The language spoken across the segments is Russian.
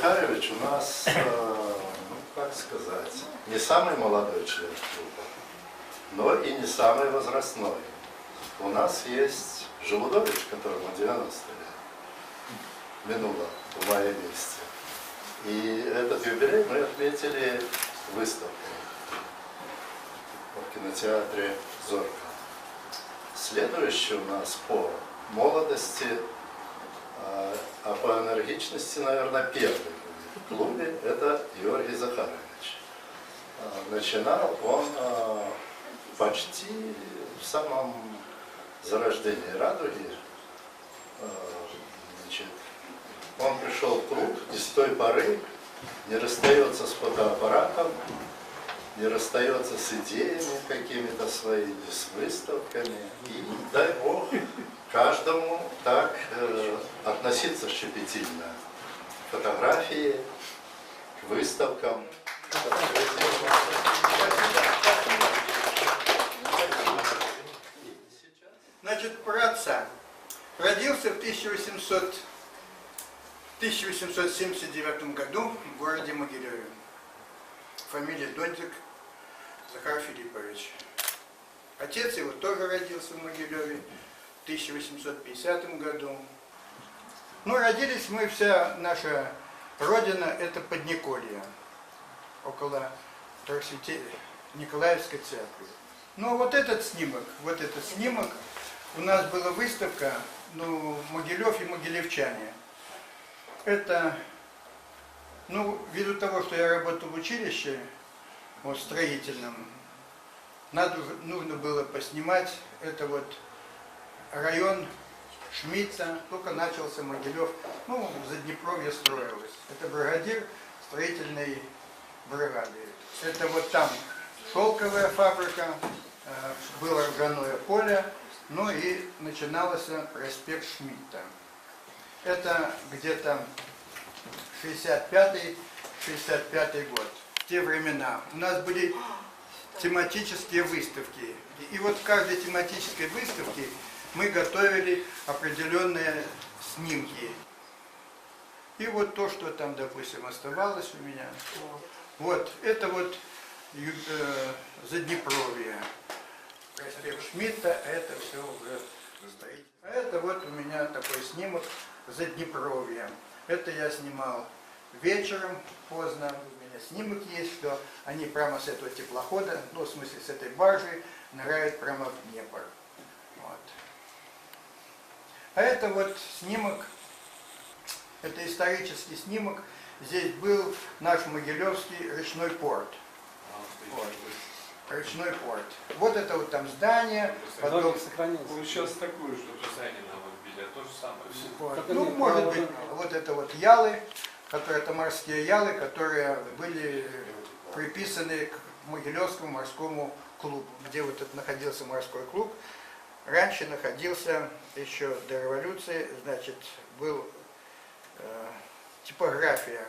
Захарович у нас, ну, как сказать, не самый молодой член клуба, но и не самый возрастной. У нас есть Желудович, которому 90 лет минуло в мае месяце. И этот юбилей мы отметили выставкой в кинотеатре «Зорка». Следующий у нас по молодости, а по энергичности, наверное, первый в клубе – это Георгий Захарович. Начинал он почти в самом зарождении «Радуги». Значит, он пришел в клуб и с той поры не расстается с фотоаппаратом, не расстается с идеями какими-то своими, с выставками. И дай Бог каждому так относиться щепетильно к фотографии, к выставкам. Значит, про отца. Родился в 1879 году в городе Могилеве. Фамилия Донтик Захар Филиппович. Отец его тоже родился в Могилеве в 1850 году. Но родились мы, вся наша родина, это Подниколье, около Николаевской церкви. Но вот этот снимок, у нас была выставка, ну, Могилев и могилевчане. Это, ну, ввиду того, что я работал в училище, вот, строительном, нужно было поснимать, это вот район Шмидта, только начался Могилев, ну, в Заднепровье строилось. Это бригадир строительной бригады. Это вот там шелковая фабрика, было ржаное поле, ну и начинался проспект Шмидта. Это где-то 65-й год. В те времена у нас были тематические выставки. И вот в каждой тематической выставке мы готовили определенные снимки. И вот то, что там, допустим, оставалось у меня, вот, это вот Заднепровье. Проспект Шмидта, это все уже стоит. А это вот у меня такой снимок Заднепровья. Это я снимал вечером, поздно. У меня снимок есть, что они прямо с этого теплохода, ну, в смысле, с этой баржи, ныряют прямо в Днепр. Вот. А это вот снимок, это исторический снимок. Здесь был наш Могилевский речной порт. Вот. Речной порт. Вот это вот там здание. Потом... Он сейчас такую, что Писанина вот били, то же самое. Вот. Ну, может быть, вот это вот ялы, которые, это морские ялы, которые были приписаны к Могилевскому морскому клубу, где вот этот находился морской клуб. Раньше находился, еще до революции, значит, был типография,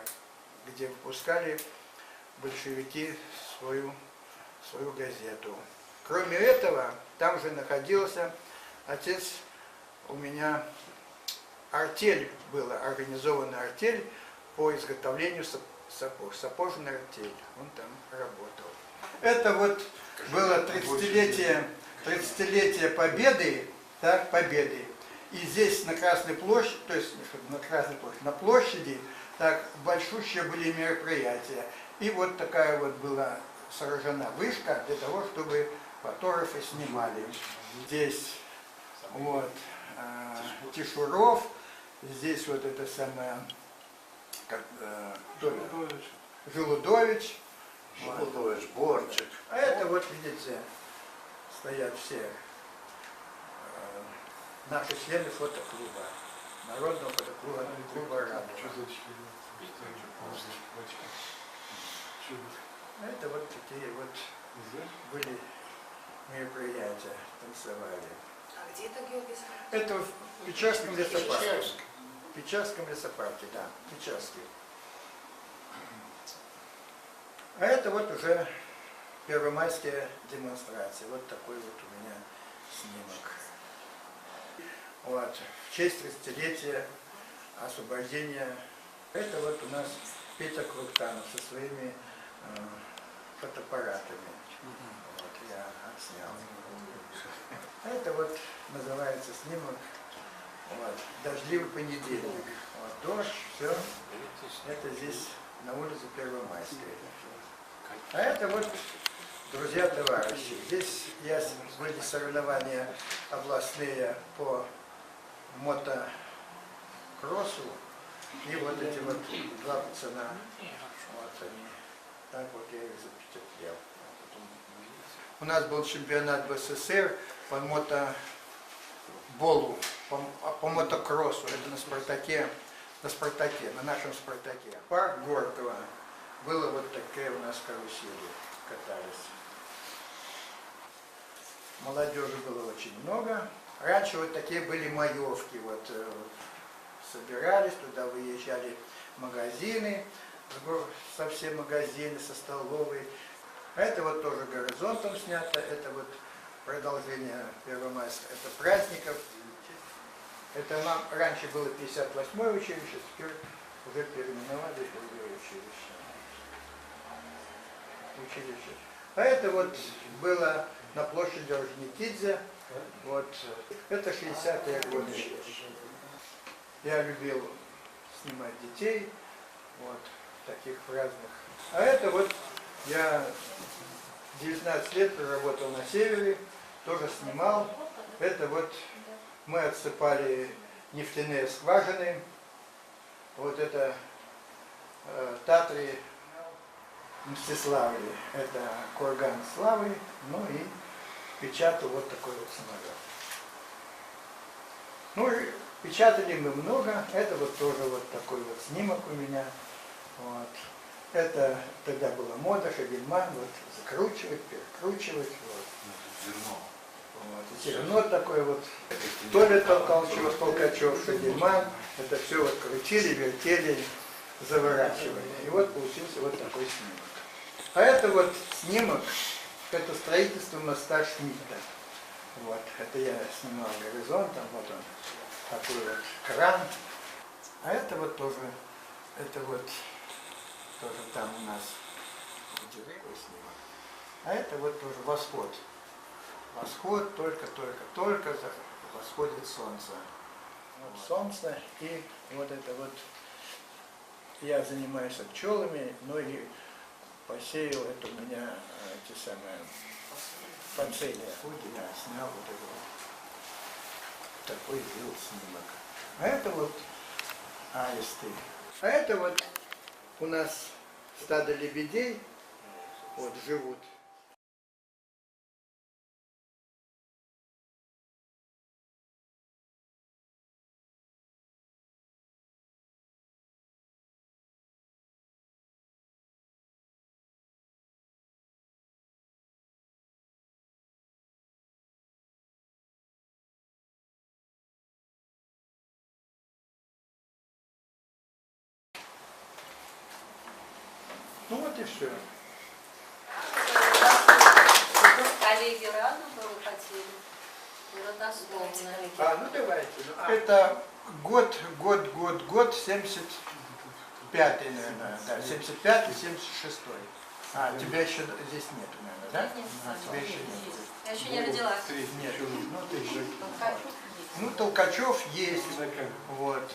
где выпускали большевики свою газету. Кроме этого, там же находился отец, у меня артель была, организована артель по изготовлению сапог, сапожная артель, он там работал. Это вот было 30-летие Победы, так, Победы. И здесь на Красной площади, то есть на площади, так, большущие были мероприятия. И вот такая вот была сооружена вышка для того, чтобы фотографы снимали. Здесь вот Тишуров, здесь вот это самое Желудович, Борчик. А это вот, видите, стоят все наши члены фотоклуба, народного фотоклуба, клуба «Радуга». Это вот такие вот были мероприятия, танцевали. А где это Георгий Захарович? Это в Печерском лесопарке. В Печерском лесопарке, да, Печерский. А это вот уже первомайские демонстрации. Вот такой вот у меня снимок. Вот. В честь 30-летия освобождения Это вот у нас Петя Круктанов со своими фотоаппаратами. Вот я отснял. Это вот называется снимок. Вот, дождливый понедельник. Вот, дождь, все. Это здесь на улице Первомайской. А это вот, друзья, товарищи. Здесь были соревнования областные по мотокроссу. И вот эти вот два пацана, вот они, так вот я их запечатлел. У нас был чемпионат БССР по мотоболу, по мотокроссу, это на Спартаке, на нашем Спартаке. Парк Горького, было вот такие у нас карусели, катались. Молодежи было очень много. Раньше вот такие были маевки, вот собирались, туда выезжали магазины, совсем магазины со столовой. А это вот тоже горизонтом снято, это вот продолжение Первомайска, это праздников. Это нам раньше было 58-е училище, теперь уже переименовали другое училище. А это вот было на площади Орджоникидзе, вот, это 60-е годы. Я любил снимать детей, вот, таких праздных. А это вот я 19 лет проработал на севере, тоже снимал. Это вот мы отсыпали нефтяные скважины. Вот это Татри Мстиславли, это курган славы, ну и печатал вот такой вот самолет. Ну и печатали мы много, это вот тоже вот такой вот снимок у меня. Вот. Это тогда была мода, Шагельман, вот закручивать, перекручивать. Вот. Вот. И зерно такое вот. То ли Толкачев, Шагельман, это все вот крутили, вертели, заворачивали. И вот получился вот такой снимок. А это вот снимок, это строительство моста Шмидта. Вот, это я снимал горизонтом, вот он, такой вот кран. А это вот тоже, это вот тоже там у нас деревья снимок. А это вот тоже восход. Восход, только восходит солнце. Вот солнце, и вот это вот, я занимаюсь пчелами, ну и посеял, это у меня те самые панцелия. Я снял вот это вот. Такой был снимок. А это вот аисты. А это вот у нас стадо лебедей вот живут. Ну вот и все. Коллеги рано было хотели. Родословно. Ну давайте. Это год, 75-й, наверное, да, 75-й, 76-й. Тебя еще здесь нет, наверное, да? Тебя еще нет. Я еще не родилась. Нет, ну ты еще. Ну, Толкачев есть, вот.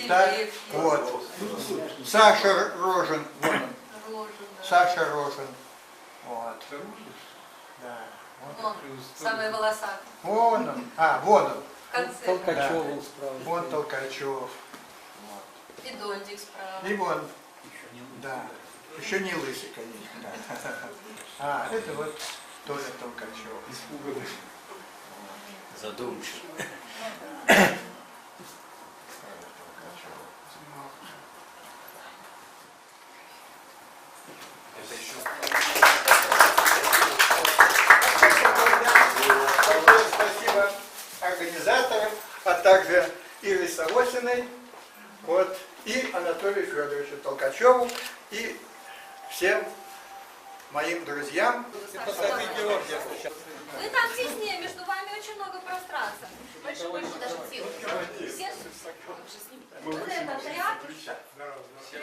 Так, вот. Саша Рожен, вон он. Саша Рожен. Вот. Да. Вон, самый волосатый. Вон он. Вон он. В конце. Толкачев справа. Вон Толкачев. И Дольдик справа. И вон. Да. Еще не лысый, конечно. Да. Это вот тоже Толкачев. Испуганный. Задумчиво. Это еще Спасибо организаторам, а также Ире Савосиной, вот, и Анатолию Федоровичу Толкачеву, и всем моим друзьям. Вы там теснее, между вами очень много пространства. Больше даже сил. Все? Вот это отряд. Все